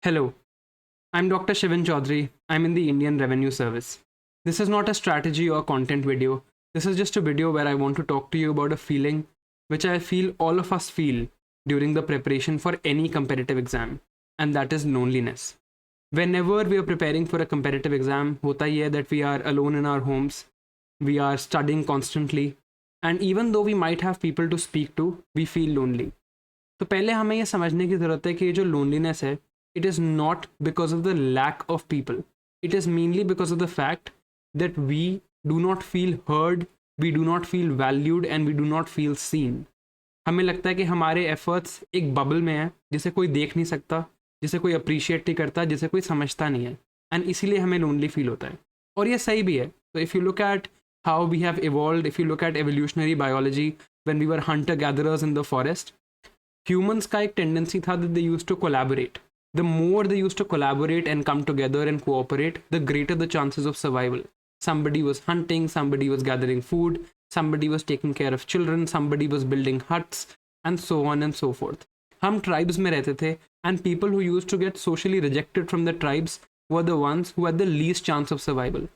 Hello, I'm Dr. Shivan Chaudhary. I'm in the Indian Revenue Service. This is not a strategy or content video. This is just a video where I want to talk to you about a feeling which I feel all of us feel during the preparation for any competitive exam, and that is loneliness. Whenever we are preparing for a competitive exam, hota hi hai that we are alone in our homes, we are studying constantly, and even though we might have people to speak to, we feel lonely. तो पहले हमें ये समझने की ज़रूरत है कि ये जो लोनलीनेस है, it is not because of the lack of people. It is mainly because of the fact that we do not feel heard, we do not feel valued, and we do not feel seen. हमें लगता है कि हमारे efforts एक bubble में है जिसे कोई देख नहीं सकता, जिसे कोई अप्रिशिएट नहीं करता, जिसे कोई समझता नहीं है, एंड इसीलिए हमें लोनली फील होता है. और ये सही भी है. तो if you look at how we have evolved, if you look at evolutionary biology, when we were hunter gatherers in the forest, humans का एक टेंडेंसी था that they used to collaborate. The more they used to collaborate and come together and cooperate, the greater the chances of survival. Somebody was hunting, somebody was gathering food, somebody was taking care of children, somebody was building huts, and so on and so forth. हम tribes में रहते थे, and people who used to get socially rejected from the tribes were the ones who had the least chance of survival.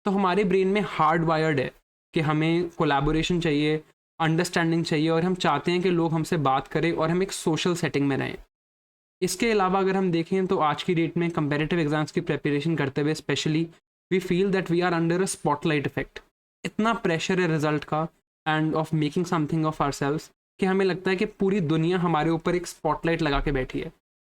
तो हमारे brain में hard wired है कि हमें कोलैबोरेशन चाहिए, अंडरस्टैंडिंग चाहिए, और हम चाहते हैं कि लोग हमसे बात करें और हम एक सोशल सेटिंग में रहें. इसके अलावा अगर हम देखें तो आज की डेट में कंपेरेटिव एग्जाम्स की प्रिपरेशन करते हुए specially we feel that we are under a spotlight effect. इतना प्रेशर है रिजल्ट का and of making something of ourselves कि हमें लगता है कि पूरी दुनिया हमारे ऊपर एक स्पॉटलाइट लगा के बैठी है.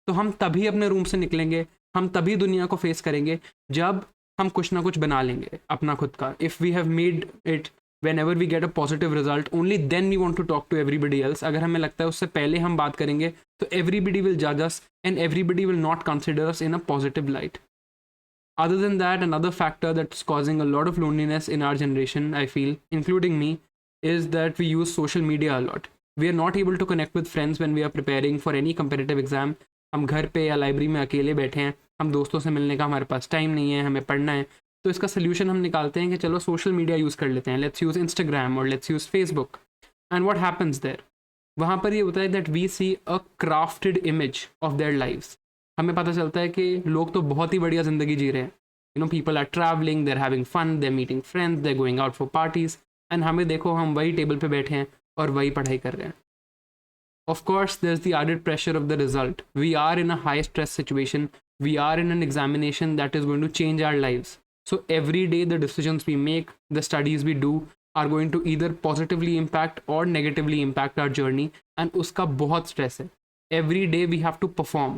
तो हम तभी अपने रूम से निकलेंगे, हम तभी दुनिया को फेस करेंगे जब हम कुछ ना कुछ बना लेंगे अपना खुद का. If we have made it whenever we get a positive result, only then we want to talk to everybody else. अगर हमें लगता है उससे पहले हम बात करेंगे तो everybody will judge us and everybody will not consider us in a positive light. Other than that, another factor that's causing a lot of loneliness in our generation, I feel, including me, is that we use social media a lot. We are not able to connect with friends when we are preparing for any competitive exam. हम घर पे या library में अकेले बैठे हैं, हम दोस्तों से मिलने का हमारे पास टाइम नहीं है, हमें पढ़ना है. तो इसका सोल्यूशन हम निकालते हैं कि चलो सोशल मीडिया यूज़ कर लेते हैं, लेट्स यूज़ इंस्टाग्राम और let's use Facebook. And what happens there, वहाँ पर ये होता है that we see a crafted image of their lives. हमें पता चलता है कि लोग तो बहुत ही बढ़िया ज़िंदगी जी रहे हैं. People are travelling, they are having fun, they are meeting friends, they are going out for parties, and हमें देखो हम वही टेबल पे बैठे हैं और वही पढ़ाई कर रहे हैं. Of course, there's the added pressure of the result. We are in a high stress situation. We are in an examination that is going to change our lives. So every day, the decisions we make, the studies we do, are going to either positively impact or negatively impact our journey. And उसका बहुत stress है. Every day we have to perform.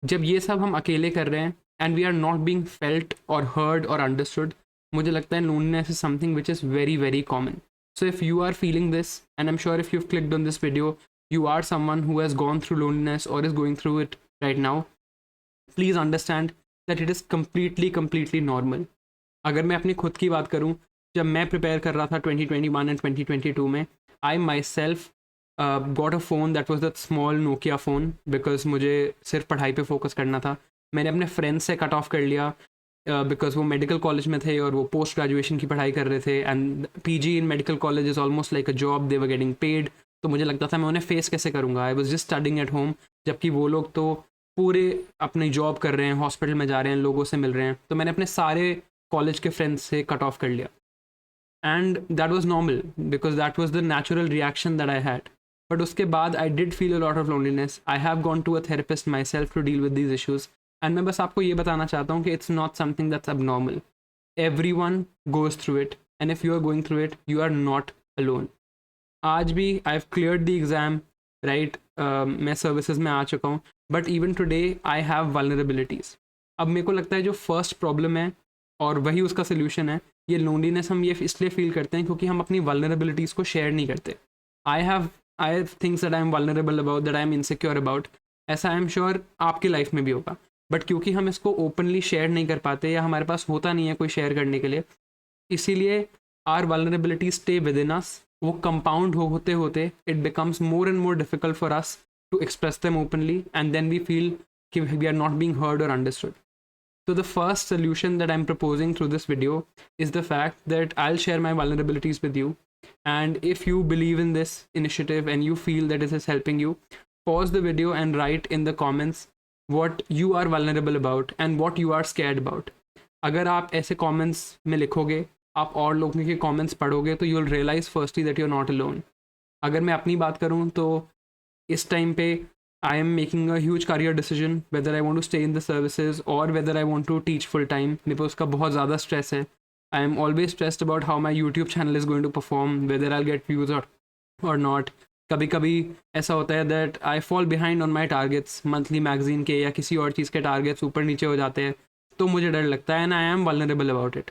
जब ये सब हम अकेले कर रहे हैं and we are not being felt or heard or understood, मुझे लगता है loneliness is something which is very very common. So if you are feeling this, and I'm sure if you've clicked on this video, you are someone who has gone through loneliness or is going through it right now, please understand that it is completely normal. अगर मैं अपनी खुद की बात करूं, जब मैं prepare कर रहा था 2021 एंड 2022 में, I myself got a phone that was the small Nokia phone because मुझे सिर्फ पढ़ाई पे फोकस करना था. मैंने अपने फ्रेंड्स से कट ऑफ कर लिया बिकॉज वो मेडिकल कॉलेज में थे और वो पोस्ट ग्रेजुएशन की पढ़ाई कर रहे थे, and PG in medical college is almost like a job, they were getting paid. तो मुझे लगता था मैं उन्हें फेस कैसे करूँगा. I was just studying at home, जबकि वो लोग तो पूरे अपनी जॉब कर रहे हैं, हॉस्पिटल में जा रहे हैं, लोगों से मिल रहे हैं. तो मैंने अपने सारे कॉलेज के फ्रेंड्स से कट ऑफ कर लिया, and that was normal because that was the natural reaction that I had. But उसके बाद I did feel a lot of loneliness. I have gone to a therapist myself to deal with these issues, and मैं बस आपको ये बताना चाहता हूँ कि it's not something that's abnormal. Everyone goes through it, and if you are going through it, you are not alone. आज भी I have cleared the exam, right, मैं सर्विसेज में आ चुका हूँ, but even today I have vulnerabilities. अब मेरे को लगता है जो फर्स्ट प्रॉब्लम है और वही उसका सोल्यूशन है, ये लोनलीनेस हम ये इसलिए फील करते हैं क्योंकि हम अपनी वल्नरेबिलिटीज़ को शेयर नहीं करते. I have things that I am vulnerable about, that I am insecure about. ऐसा आई एम श्योर आपकी लाइफ में भी होगा, बट क्योंकि हम इसको ओपनली शेयर नहीं कर पाते या हमारे पास होता नहीं है कोई शेयर करने के लिए, इसीलिए our vulnerability stay within us. वो कंपाउंड होते होते it becomes more and more difficult for us to express them openly, and then we feel कि we are not being heard और understood. So the first solution that I'm proposing through this video is the fact that I'll share my vulnerabilities with you. And if you believe in this initiative and you feel that this is helping you, pause the video and write in the comments what you are vulnerable about and what you are scared about. अगर आप ऐसे comments में लिखोगे, आप और लोगों के comments पढ़ोगे, तो you will realize firstly that you are not alone. अगर मैं अपनी बात करूँ तो इस टाइम पे I am making a huge career decision whether I want to stay in the services और whether I want to teach full time. मेरे पे उसका बहुत ज़्यादा स्ट्रेस है. I am always stressed about how my YouTube channel is going to perform, whether I get views और not. कभी कभी ऐसा होता है that I fall behind on my targets, monthly magazine के या किसी और चीज़ के टारगेट्स ऊपर नीचे हो जाते हैं, तो मुझे डर लगता है and I am vulnerable about it.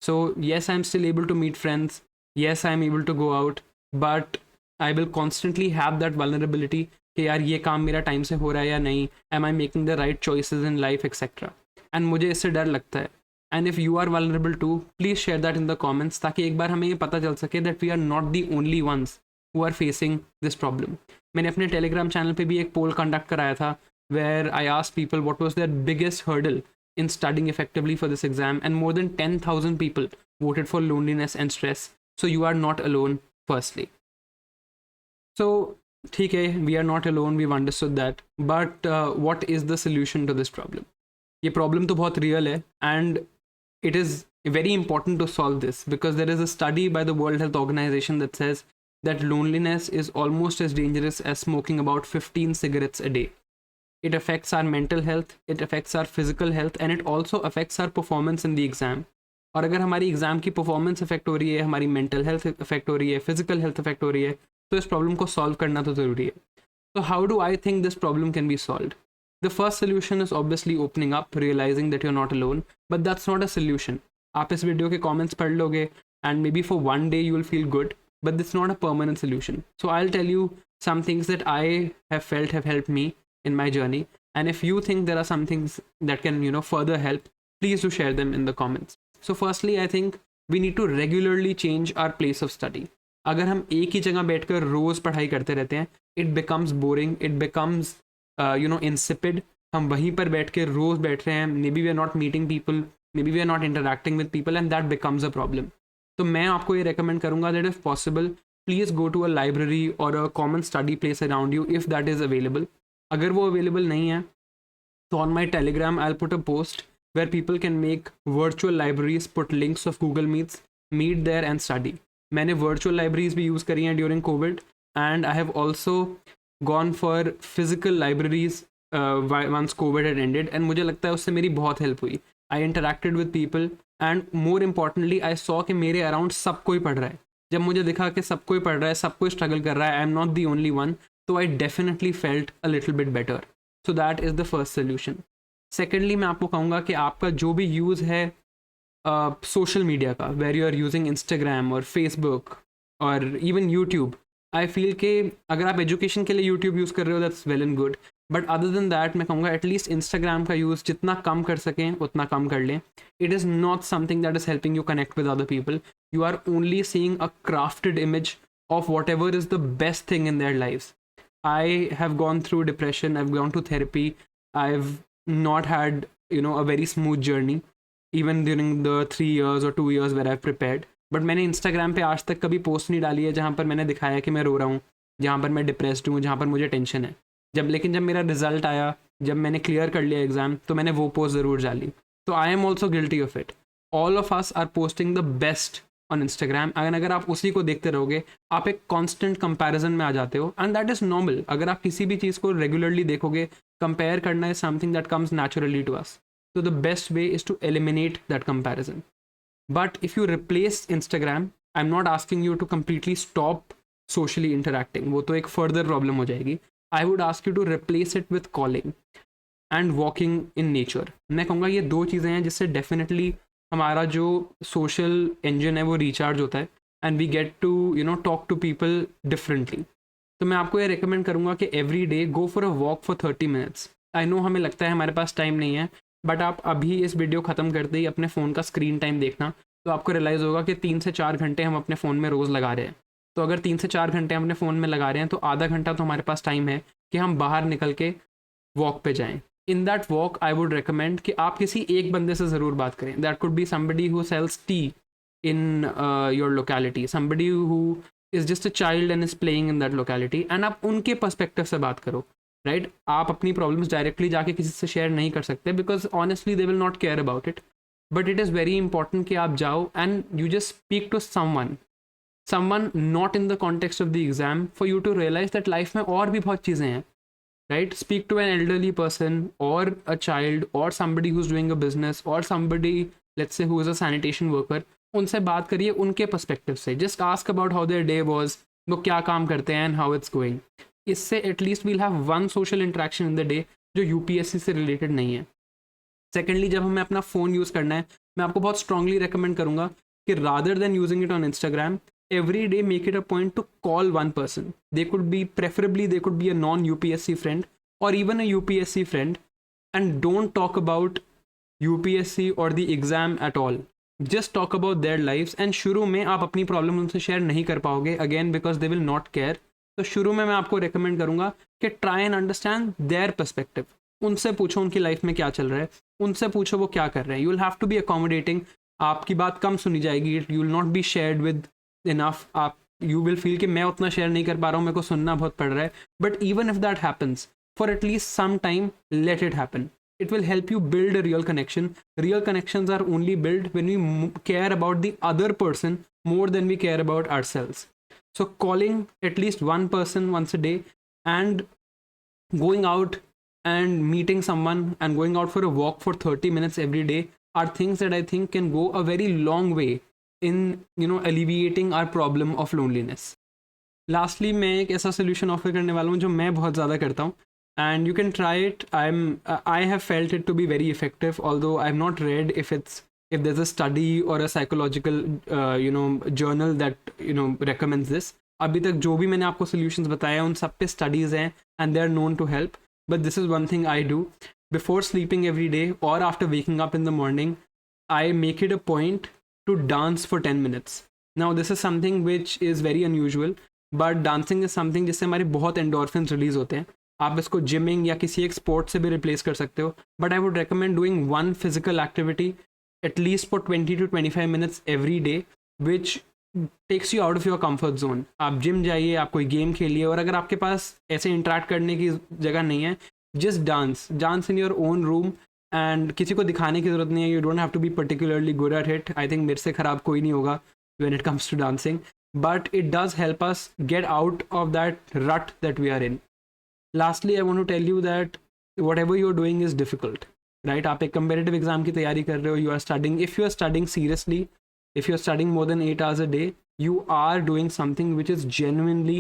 So yes I am still able to meet friends, yes I am able to go out, but I will constantly have that vulnerability कि यार ये काम मेरा टाइम से हो रहा है या नहीं, am I making the right choices in life etcetera. And मुझे इससे डर लगता है. And if you are vulnerable too, please share that in the comments, ताकि एक बार हमें ये पता चल सके that we are not the only ones who are facing this problem. मैंने अपने टेलीग्राम चैनल पे भी एक पोल कंडक्ट कराया था where I asked people what was their biggest hurdle in studying effectively for this exam, and more than 10,000 people voted for loneliness and stress. So you are not alone firstly. So ठीक है, we are not alone, we've understood that, but what is the solution to this problem? ये problem तो बहुत real है, and it is very important to solve this because there is a study by the World Health Organization that says that loneliness is almost as dangerous as smoking about 15 cigarettes a day. It affects our mental health, it affects our physical health, and it also affects our performance in the exam. और अगर हमारी exam की performance affect हो रही है, हमारी mental health affect हो रही है, फिजिकल हेल्थ अफेक्ट हो रही है, तो इस प्रॉब्लम को सॉल्व करना तो ज़रूरी है. तो how do I think this problem can be solve? The first solution is obviously opening up, realising that you are not alone, but that's not a solution. आप इस वीडियो के कॉमेंट्स पढ़ लोगे and maybe for one day you will feel good, but it's not a permanent solution. So I'll tell you some things that I have felt have helped me in my journey, and if you think there are some things that can further help, please do share them in the comments. So firstly, I think we need to regularly change our place of study. अगर हम एक ही जगह बैठकर रोज पढ़ाई करते रहते हैं, it becomes boring, it becomes insipid. हम वहीं पर बैठ के रोज बैठ रहे हैं, maybe we are not meeting people, maybe we are not interacting with people, and that becomes a problem. तो मैं आपको ये रेकमेंड करूँगा that if possible please go to a library और a common study place around you if that is available. अगर वो available नहीं है तो on my Telegram I will put a post where people can make virtual libraries, put links of Google Meets, meet there and study. मैंने virtual libraries भी use करी हैं during Covid, and I have also gone for physical libraries once Covid had ended, and मुझे लगता है उससे मेरी बहुत हेल्प हुई. I interacted with people and more importantly I saw कि मेरे अराउंड सब कोई पढ़ रहा है. जब मुझे दिखा कि सब कोई पढ़ रहा है, सब कोई स्ट्रगल कर रहा है, I am not the only one, तो I definitely felt a little bit better. So that is the first solution. Secondly, मैं आपको कहूँगा कि आपका जो भी यूज़ है सोशल मीडिया का, where you are using Instagram और फेसबुक और इवन यूट्यूब, आई फील कि अगर आप एजुकेशन के लिए यूट्यूब यूज़ कर रहे हो that's well and good, but other than that मैं कहूँगा एटलीस्ट इंस्टाग्राम का यूज़ जितना कम कर सकें उतना कम कर लें. It is not something that is helping you connect with other people. You are only seeing a crafted image of whatever is the best thing in their lifes. I have gone through depression, I have gone to therapy, I have not had a very smooth journey even during the 3 years or 2 years where I've prepared. But मैंने Instagram पे आज तक कभी post नहीं डाली है जहाँ पर मैंने दिखाया कि मैं रो रहा हूँ, जहाँ पर मैं डिप्रेस्ड हूँ, जहाँ पर मुझे टेंशन है. लेकिन जब मेरा रिजल्ट आया, जब मैंने क्लियर कर लिया एग्ज़ाम, तो मैंने वो पोस्ट ज़रूर डाली. तो I am also guilty of it. All of us are posting the best on Instagram. अगर आप उसी को देखते रहोगे, आप एक कॉन्स्टेंट कंपैरिजन में आ जाते हो, एंड दैट इज़ नॉर्मल. अगर आप किसी भी चीज़ को रेगुलरली देखोगे, कंपेयर करना is something that comes naturally to us. So the best way is to eliminate that comparison. But if you replace Instagram, I'm not asking you to completely stop socially interacting. वो तो एक further problem हो जाएगी. I would ask you to replace it with calling and walking in nature. मैं कहूँगा ये दो चीज़ें हैं जिससे definitely हमारा जो social engine है वो recharge होता है, and we get to talk to people differently. तो मैं आपको ये recommend करूँगा कि every day go for a walk for 30 minutes. I know हमें लगता है हमारे पास टाइम नहीं है, बट आप अभी इस वीडियो ख़त्म करते ही अपने फ़ोन का स्क्रीन टाइम देखना, तो आपको रियलाइज़ होगा कि 3 से 4 घंटे हम अपने फ़ोन में रोज़ लगा रहे हैं. तो अगर 3 से 4 घंटे हम अपने फ़ोन में लगा रहे हैं, तो आधा घंटा तो हमारे पास टाइम है कि हम बाहर निकल के वॉक पे जाएं. In that walk I would recommend कि आप किसी एक बंदे से ज़रूर बात करें. That could be somebody who sells tea in your locality, somebody who is just a child and is playing in that locality, and आप उनके पर्सपेक्टिव से बात करो राइट? आप अपनी प्रॉब्लम्स डायरेक्टली जाके किसी से शेयर नहीं कर सकते because honestly they will not care about it, but it is very important कि आप जाओ and you just speak to someone not in the context of the exam, for you to realise that life में और भी बहुत चीज़ें हैं, right? Speak to an elderly person or a child or somebody who's doing a business or somebody, let's say, who is a sanitation worker. उनसे बात करिए उनके पर्सपेक्टिव से, just ask about how their day was, वो क्या काम करते हैं एंड हाउ इट्स गोइंग. इससे at least we'll have one social interaction in the day जो यूपीएससी से रिलेटेड नहीं है. सेकेंडली, जब हमें अपना फ़ोन यूज़ करना है, मैं आपको बहुत स्ट्रांगली रिकमेंड करूँगा कि rather than using it on Instagram, every day make it a point to call one person. They could be, preferably they could be a non-UPSC friend or even a UPSC friend, and don't talk about UPSC or the exam at all. Just talk about their lives. And शुरू में आप अपनी problem उनसे share नहीं कर पाओगे, again because they will not care. तो शुरू में मैं आपको रिकमेंड करूँगा कि try and understand their perspective. उनसे पूछो उनकी लाइफ में क्या चल रहा है, उनसे पूछो वो क्या कर रहे हैं. You will have to be accommodating. आपकी बात कम सुनी जाएगी, you will not be shared with enough. आप यू विल फील कि मैं उतना शेयर नहीं कर पा रहा हूँ, मेरे को सुनना बहुत पड़ रहा है. But even if that happens for at least some time, let it happen. It will help you build a real connection. Real connections are only built when we care about the other person more than we care about ourselves. So calling at least one person once a day and going out and meeting someone and going out for a walk for 30 minutes every day are things that I think can go a very long way in, alleviating our problem of loneliness. Lastly, मैं एक ऐसा solution offer करने वाला हूँ जो मैं बहुत ज़्यादा करता हूँ, and you can try it. I have felt it to be very effective, although I've not read if there's a study or a psychological journal that recommends this. अभी तक जो भी मैंने आपको solutions बताया उन सब पे studies हैं and they're known to help. But this is one thing I do before sleeping every day or after waking up in the morning. I make it a point to dance for 10 minutes. Now this is something which is very unusual, but dancing is something जिससे हमारे बहुत endorphins release होते हैं. आप इसको gymming या किसी एक स्पोर्ट से भी रिप्लेस कर सकते हो, but I would recommend doing one physical activity at least for 20 to 25 minutes every day which takes you out of your comfort zone. आप जिम जाइए, आप कोई गेम खेलिए, और अगर आपके पास ऐसे इंटरेक्ट करने की जगह नहीं है, just dance in your own room. And किसी को दिखाने की जरूरत नहीं है. You don't have to be particularly good at it. I think मेरे से ख़राब कोई नहीं होगा when it comes to dancing, but it does help us get out of that rut that we are in. Lastly, I want to tell you that whatever you're doing is difficult, right? आप एक competitive exam की तैयारी कर रहे हो, you are studying. If you are studying seriously, if you are studying more than 8 hours a day, you are doing something which is genuinely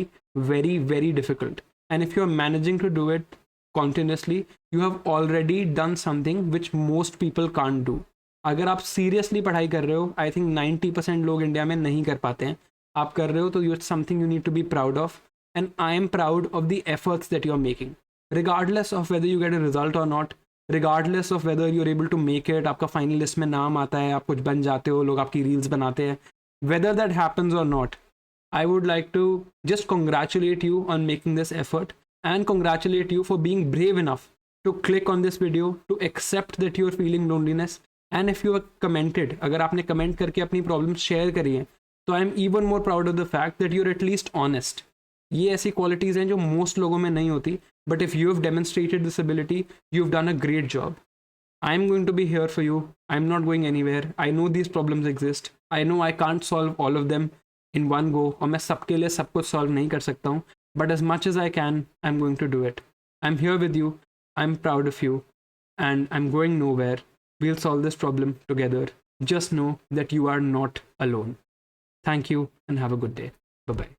very, very difficult. And if you are managing to do it continuously, you have already done something which most people can't do. अगर आप seriously पढ़ाई कर रहे हो, I think 90% लोग India में नहीं कर पाते हैं. आप कर रहे हो तो it's something you need to be proud of. And I am proud of the efforts that you're making, regardless of whether you get a result or not, regardless of whether you're able to make it. आपका final list में नाम आता है, आप कुछ बन जाते हो, लोग आपकी रील्स बनाते हैं. Whether that happens or not, I would like to just congratulate you on making this effort and congratulate you for being brave enough to click on this video, to accept that you're feeling loneliness. And if you have commented, अगर आपने comment करके अपनी problems share करी हैं, तो I am even more proud of the fact that you're at least honest. ये ऐसी qualities हैं जो मोस्ट लोगों में नहीं होती, but if you have demonstrated this ability, you have done a great job. I am going to be here for you. I am not going anywhere. I know these problems exist. I know I can't solve all of them in one go, और मैं सबके लिए सब कुछ solve नहीं कर सकता हूँ, but as much as I can, I am going to do it. I am here with you. I am proud of you and I am going nowhere. We'll solve this problem together. Just know that you are not alone. Thank you and have a good day. Bye-bye.